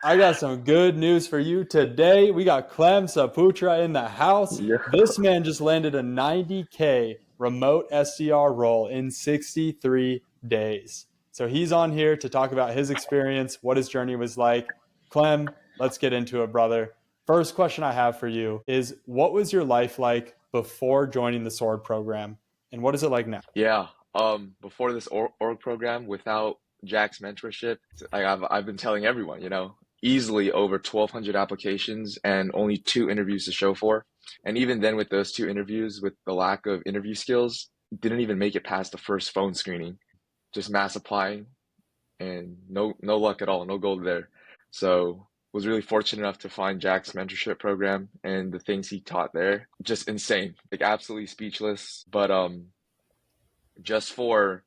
I got some good news for you today. We got Clem Saputra in the house. Yeah. This man just landed a 90K remote SDR role in 63 days. So he's on here to talk about his experience, what his journey was like. Clem, let's get into it, brother. First question I have for you is, what was your life like before joining the SWORD program? And what is it like now? Yeah. Before this org program, without Jack's mentorship, I've been telling everyone, easily over 1,200 applications and only 2 interviews to show for. And even then, with those 2 interviews, with the lack of interview skills, didn't even make it past the first phone screening. Just mass applying and no luck at all, no gold there. So was really fortunate enough to find Jack's mentorship program and the things he taught there. Just insane, like absolutely speechless. But just for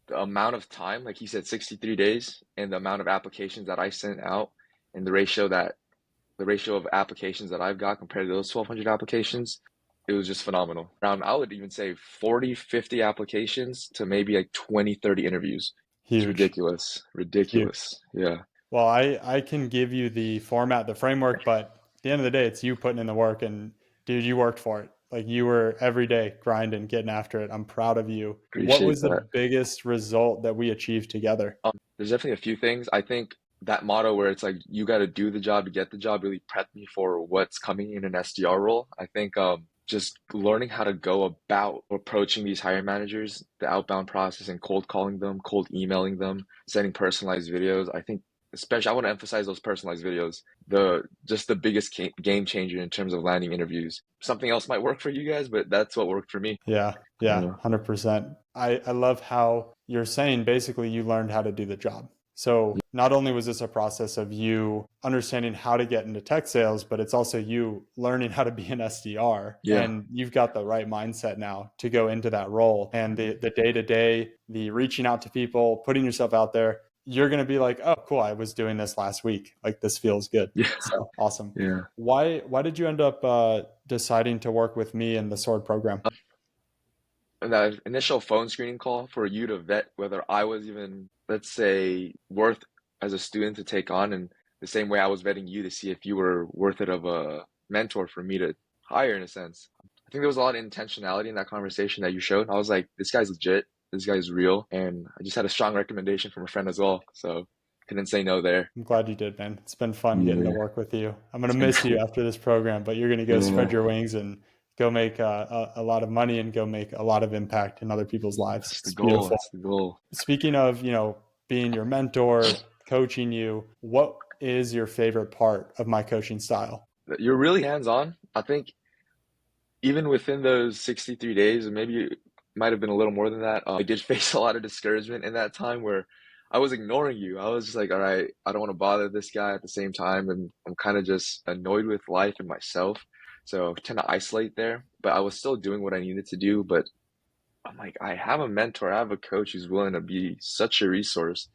the amount of time, like he said, 63 days, and the amount of applications that I sent out, and the ratio of applications that I've got compared to those 1,200 applications, it was just phenomenal. Around, I would even say 40, 50 applications to maybe like 20, 30 interviews. It's Huge. ridiculous. Huge. Ridiculous. Yeah. Well, I can give you the format, the framework, but at the end of the day, it's you putting in the work. And dude, you worked for it. Like, you were every day grinding, getting after it. I'm proud of you. What Appreciate was the that. biggest result that we achieved together? There's definitely a few things. I think that motto where it's like you got to do the job to get the job really prepped me for what's coming in an SDR role. I think just learning how to go about approaching these hiring managers, the outbound process, and cold calling them, cold emailing them, sending personalized videos. I think especially I want to emphasize those personalized videos. The biggest game changer in terms of landing interviews. Something else might work for you guys, but that's what worked for me. Yeah, yeah, Yeah. 100%. I love how you're saying basically you learned how to do the job. So not only was this a process of you understanding how to get into tech sales, but it's also you learning how to be an SDR. Yeah. And you've got the right mindset now to go into that role. And the day-to-day, the reaching out to people, putting yourself out there, you're going to be like, oh, cool, I was doing this last week. Like, this feels good. Yeah. So awesome. Yeah. Why did you end up deciding to work with me in the SWORD program? That initial phone screening call for you to vet whether I was even, let's say, worth as a student to take on, and the same way I was vetting you to see if you were worth it of a mentor for me to hire, in a sense. I think there was a lot of intentionality in that conversation that you showed. I was like, this guy's legit, this guy's real, and I just had a strong recommendation from a friend as well, so couldn't say no there. I'm glad you did, man. It's been fun getting to Yeah, work with you. I'm going it's to been miss you cool. after this program, but you're going to go Yeah, spread your wings and go make a lot of money and go make a lot of impact in other people's lives. that's the It's goal. beautiful. That's the goal. Speaking of, being your mentor, coaching you, what is your favorite part of my coaching style? You're really hands-on. I think even within those 63 days, and maybe it might have been a little more than that, I did face a lot of discouragement in that time where I was ignoring you. I was just like, all right, I don't want to bother this guy at the same time. And I'm kind of just annoyed with life and myself. So I tend to isolate there, but I was still doing what I needed to do. But I'm like, I have a mentor, I have a coach who's willing to be such a resource.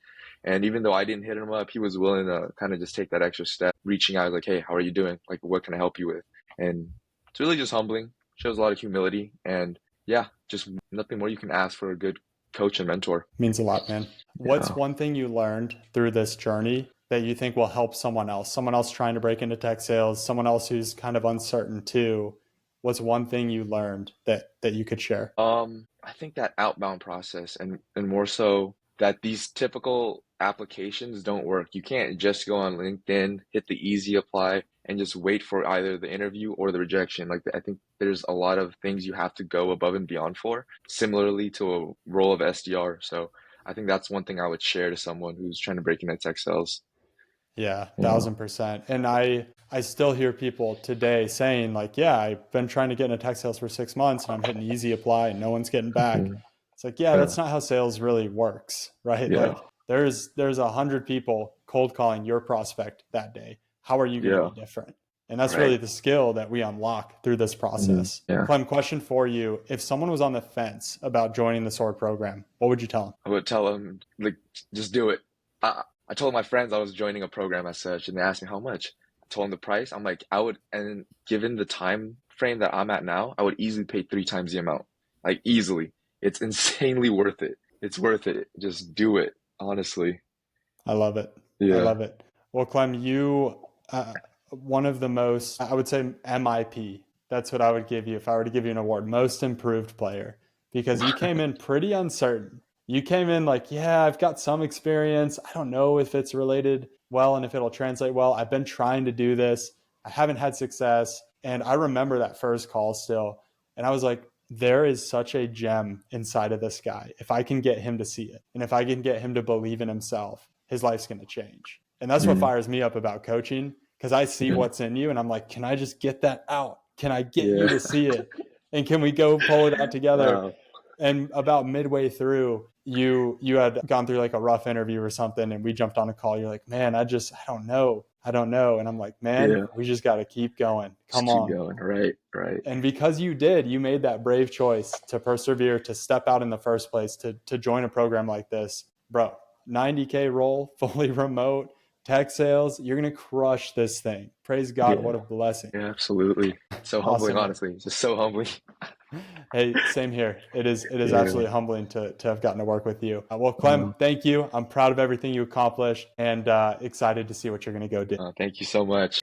And even though I didn't hit him up, he was willing to kind of just take that extra step, reaching out like, hey, how are you doing? Like, what can I help you with? And it's really just humbling, shows a lot of humility. And yeah, just nothing more you can ask for a good coach and mentor. Means a lot, man. What's Yeah. one thing you learned through this journey that you think will help someone else trying to break into tech sales, someone else who's kind of uncertain too? What's one thing you learned that you could share? I think that outbound process and more so that these typical applications don't work. You can't just go on LinkedIn, hit the easy apply, and just wait for either the interview or the rejection. Like I think there's a lot of things you have to go above and beyond for, similarly to a role of SDR. So I think that's one thing I would share to someone who's trying to break into tech sales. Yeah, Yeah. 1000%. And I still hear people today saying like, yeah, I've been trying to get into tech sales for 6 months and I'm hitting easy apply and no one's getting back. Mhm. It's like, yeah, Yeah. that's not how sales really works, right? Yeah. Like there's 100 people cold calling your prospect that day. How are you going to be Yeah. different? And that's Right. really the skill that we unlock through this process. Yeah. Clem, question for you. If someone was on the fence about joining the SWORD program, what would you tell them? I would tell them, like, just do it. I told my friends I was joining a program as such, and they asked me how much. I told them the price. I'm like, and given the time frame that I'm at now, I would easily pay 3 times the amount. Like, easily. It's insanely worth it. It's worth it. Just do it, honestly. I love it. I Yeah. love it. Well, Clem, you, one of the most, I would say MIP. That's what I would give you if I were to give you an award, most improved player, because you came in pretty uncertain. You came in like, yeah, I've got some experience. I don't know if it's related well and if it'll translate well. I've been trying to do this. I haven't had success. And I remember that first call still. And I was like, there is such a gem inside of this guy. If I can get him to see it and if I can get him to believe in himself, his life's going to change. And that's what Mm, fires me up about coaching, because I see mm, what's in you and I'm like, can I just get that out? Can I get you yeah. to see it? And can we go pull it out together? Wow. And about midway through, you had gone through like a rough interview or something, and we jumped on a call. You're like, man, I don't know. I don't know. And I'm like, man, Yeah. we just got to keep going. Just Come keep on. going. Right. Right. And because you did, you made that brave choice to persevere, to step out in the first place, to join a program like this. Bro, 90K role, fully remote, tech sales, you're going to crush this thing. Praise God. Yeah. What a blessing. Yeah. Absolutely. So humbling, Awesome, man. honestly. Just so humbling. Hey, same here. It is Yeah. absolutely humbling to have gotten to work with you. Well, Clem, Uh, thank you. I'm proud of everything you accomplished and excited to see what you're going to go do. thank you so much.